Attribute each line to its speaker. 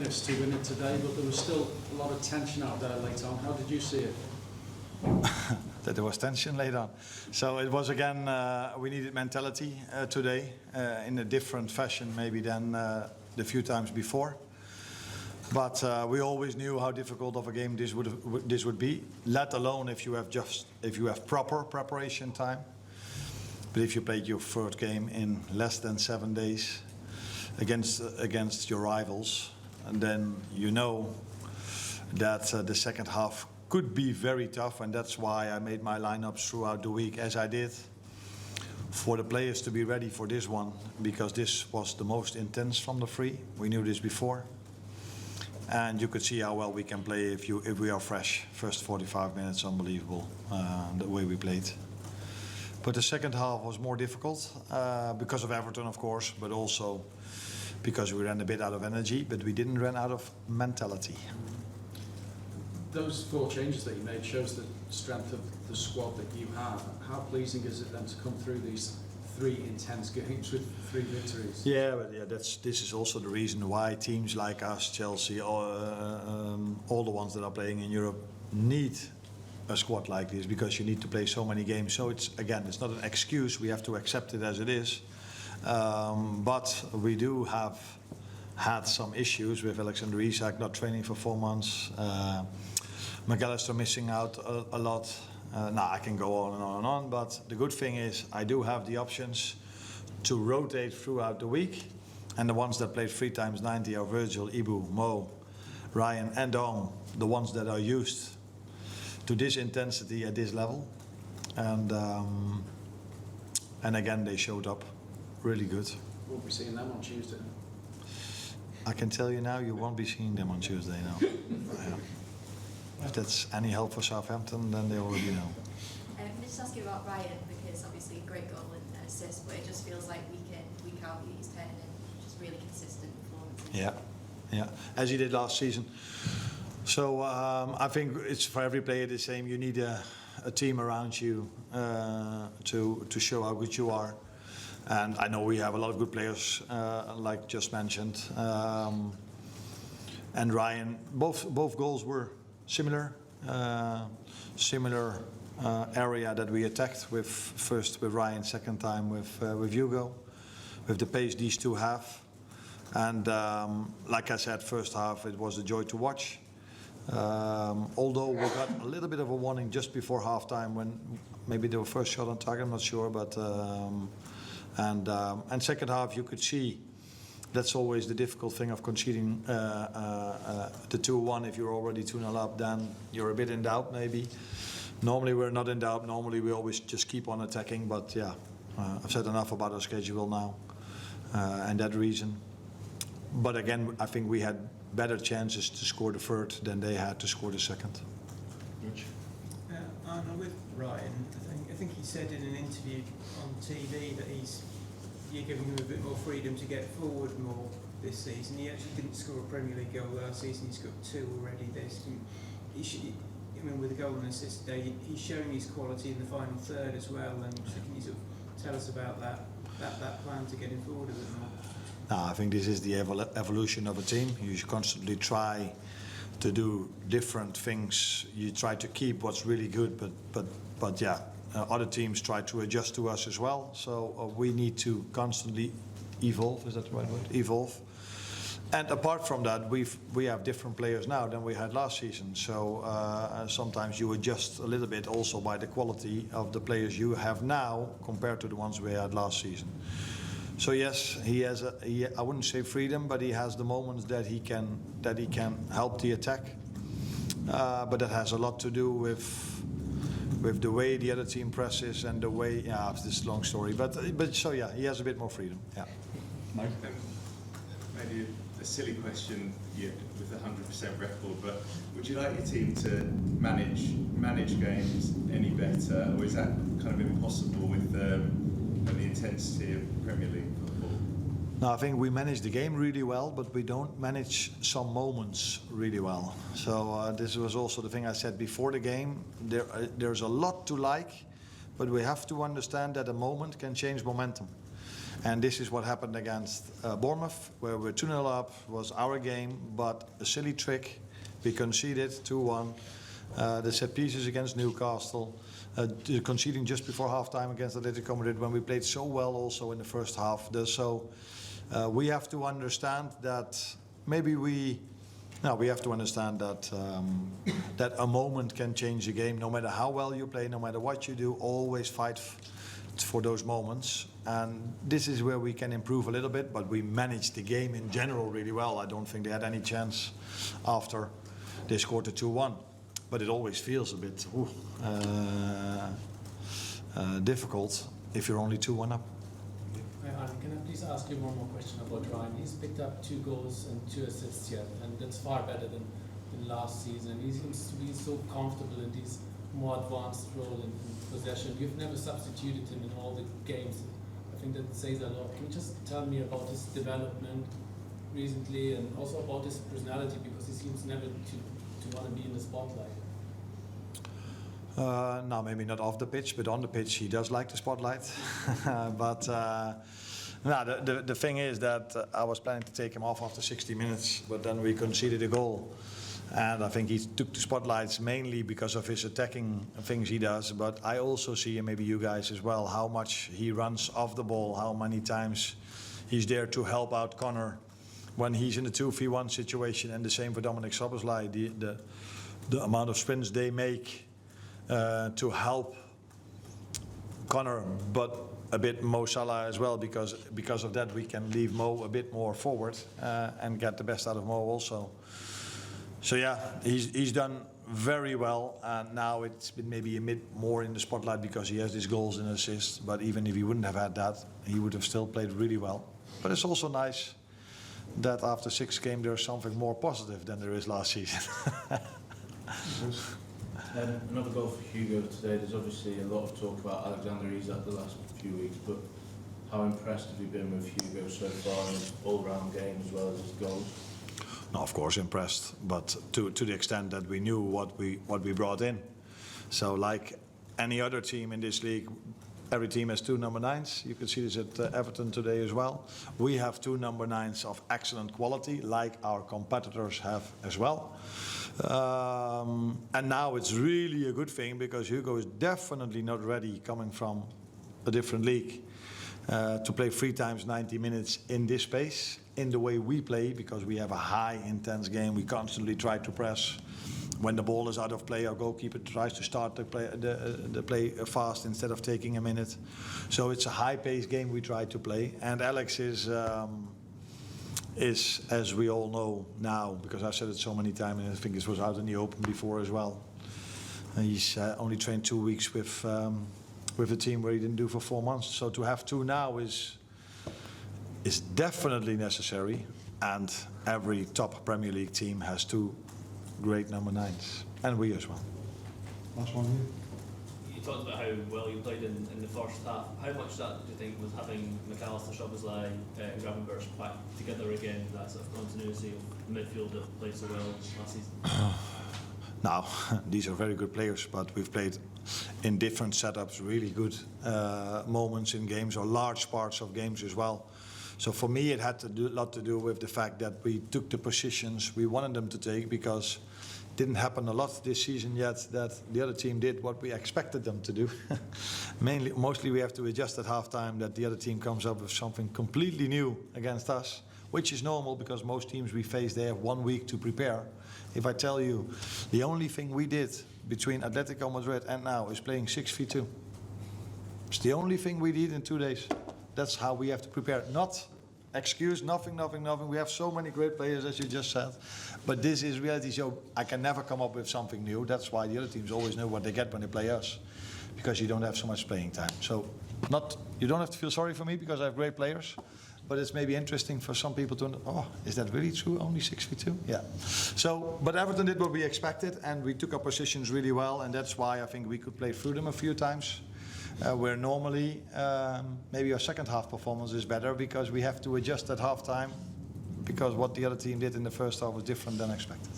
Speaker 1: favourites to win it today, but there was still a lot of tension out there late on. How did you see it?
Speaker 2: That there was tension late on. So it was again, we needed mentality today in a different fashion maybe than the few times before. But we always knew how difficult of a game this would be, let alone if you have proper preparation time. But if you played your third game in less than 7 days against your rivals, and then you know that the second half could be very tough, and that's why I made my lineups throughout the week as I did, for the players to be ready for this one, because this was the most intense from the three. We knew this before, and you could see how well we can play if we are fresh. First 45 minutes, unbelievable, the way we played. But the second half was more difficult because of Everton, of course, but also because we ran a bit out of energy, but we didn't run out of mentality.
Speaker 1: Those 4 changes that you made shows the strength of the squad that you have. How pleasing is it then to come through these 3 intense games with 3 victories?
Speaker 2: Yeah, but this is also the reason why teams like us, Chelsea, all the ones that are playing in Europe need a squad like this, because you need to play so many games. So it's not an excuse. We have to accept it as it is. But we do have had some issues with Alexander-Arnold not training for 4 months. McAllister missing out a lot. I can go on and on and on, but the good thing is I do have the options to rotate throughout the week, and the ones that played 3 times 90 are Virgil, Ibu, Mo, Ryan and Dom, the ones that are used to this intensity at this level, and again they showed up really good.
Speaker 1: We'll be seeing them on Tuesday.
Speaker 2: I can tell you now, you won't be seeing them on Tuesday now. Yeah. If that's any help for Southampton, then they already know.
Speaker 3: Can I just ask you about Ryan, because obviously a great goal and assist, but it just feels like week in, week out, he's turning in just really consistent performances.
Speaker 2: Yeah, as he did last season. So I think it's for every player the same. You need a team around you to show how good you are. And I know we have a lot of good players, like just mentioned. And Ryan, both goals were similar area that we attacked with, first with Ryan, second time with Hugo, with the pace these two have. And like I said, first half it was a joy to watch. Although we got a little bit of a warning just before halftime when maybe they were first shot on target, I'm not sure, but and second half you could see that's always the difficult thing of conceding the 2-1. If you're already 2-0 up, then you're a bit in doubt maybe. Normally we're not in doubt, normally we always just keep on attacking, but yeah, I've said enough about our schedule now and that reason. But again, I think we had better chances to score the third than they had to score the second.
Speaker 1: Rich?
Speaker 4: Arnold, with Ryan, I think he said in an interview on TV that you're giving him a bit more freedom to get forward more this season. He actually didn't score a Premier League goal last season. He's got 2 already this. With a goal and assist today, he's showing his quality in the final third as well. And so can you sort of tell us about that plan to get him forward a bit more?
Speaker 2: I think this is the evolution of a team. You should constantly try to do different things. You try to keep what's really good, but yeah, other teams try to adjust to us as well. So we need to constantly evolve. Is that the right word? Evolve. And apart from that, we have different players now than we had last season. So sometimes you adjust a little bit also by the quality of the players you have now compared to the ones we had last season. So yes, he has I wouldn't say freedom, but he has the moments that he can help the attack. But that has a lot to do with the way the other team presses and the way. Yeah, it's this long story, but so yeah, he has a bit more freedom. Yeah.
Speaker 1: Mike?
Speaker 5: Maybe a silly question with 100% record, but would you like your team to manage games any better, or is that kind of impossible with the intensity of Premier League football?
Speaker 2: No, I think we manage the game really well, but we don't manage some moments really well. So this was also the thing I said before the game. There's a lot to like, but we have to understand that a moment can change momentum. And this is what happened against Bournemouth, where we're 2-0 up, was our game, but a silly trick. We conceded 2-1. The set pieces against Newcastle, conceding just before half-time against Atletico Madrid when we played so well also in the first half. So we have to understand that we have to understand that that a moment can change the game. No matter how well you play, no matter what you do, always fight for those moments. And this is where we can improve a little bit, but we managed the game in general really well. I don't think they had any chance after they scored the 2-1. But it always feels a bit difficult if you're only 2-1 up.
Speaker 6: Hi, Arne, can I please ask you one more question about Ryan? He's picked up 2 goals and 2 assists yet, and that's far better than last season. And he seems to be so comfortable in these more advanced role in possession. You've never substituted him in all the games. I think that says a lot. Can you just tell me about his development recently and also about his personality, because he seems never to want to be in the spotlight?
Speaker 2: No, maybe not off the pitch, but on the pitch he does like the spotlight. But the thing is that I was planning to take him off after 60 minutes, but then we conceded a goal. And I think he took the spotlights mainly because of his attacking things he does. But I also see, and maybe you guys as well, how much he runs off the ball, how many times he's there to help out Connor when he's in a 2v1 situation. And the same for Dominic Szoboszlai, the amount of sprints they make to help Connor, but a bit Mo Salah as well, because of that we can leave Mo a bit more forward and get the best out of Mo also. So yeah, he's done very well, and now it's been maybe a bit more in the spotlight because he has these goals and assists. But even if he wouldn't have had that, he would have still played really well. But it's also nice that after 6 games there's something more positive than there is last season.
Speaker 7: Another goal for Hugo today. There's obviously a lot of talk about Alexander-Arnold the last few weeks, but how impressed have you been with Hugo so far in his all-round game as well as his goals?
Speaker 2: No, of course impressed, but to the extent that we knew what we brought in. So like any other team in this league, every team has 2 number 9s. You can see this at Everton today as well. We have 2 number 9s of excellent quality, like our competitors have as well. And now it's really a good thing because Hugo is definitely not ready, coming from a different league, to play 3 times 90 minutes in this space, in the way we play, because we have a high intense game. We constantly try to press. When the ball is out of play, our goalkeeper tries to start the play fast instead of taking a minute. So it's a high-paced game we try to play. And Alex is, as we all know now, because I've said it so many times, and I think this was out in the open before as well. He's only trained 2 weeks with a team where he didn't do for 4 months. So to have 2 now is definitely necessary. And every top Premier League team has 2 great number 9s, and we as well. Last one here.
Speaker 8: You talked about how well you played in the first half. How much that do you think was having McAllister, Szoboszlai, and Gravenberch back together again, that sort of continuity of the midfield that played so well last season?
Speaker 2: Now, these are very good players, but we've played in different setups, really good moments in games, or large parts of games as well. So for me, it had a lot to do with the fact that we took the positions we wanted them to take, because it didn't happen a lot this season yet that the other team did what we expected them to do. Mostly we have to adjust at halftime that the other team comes up with something completely new against us, which is normal because most teams we face, they have 1 week to prepare. If I tell you, the only thing we did between Atletico Madrid and now is playing 6v2. It's the only thing we did in 2 days. That's how we have to prepare. Not excuse, nothing. We have so many great players, as you just said. But this is reality. So I can never come up with something new. That's why the other teams always know what they get when they play us, because you don't have so much playing time. So you don't have to feel sorry for me because I have great players. But it's maybe interesting for some people to, oh, is that really true? Only 6v2? Yeah. So, but Everton did what we expected, and we took our positions really well, and that's why I think we could play through them a few times. Where normally maybe our second half performance is better because we have to adjust at half time, because what the other team did in the first half was different than expected.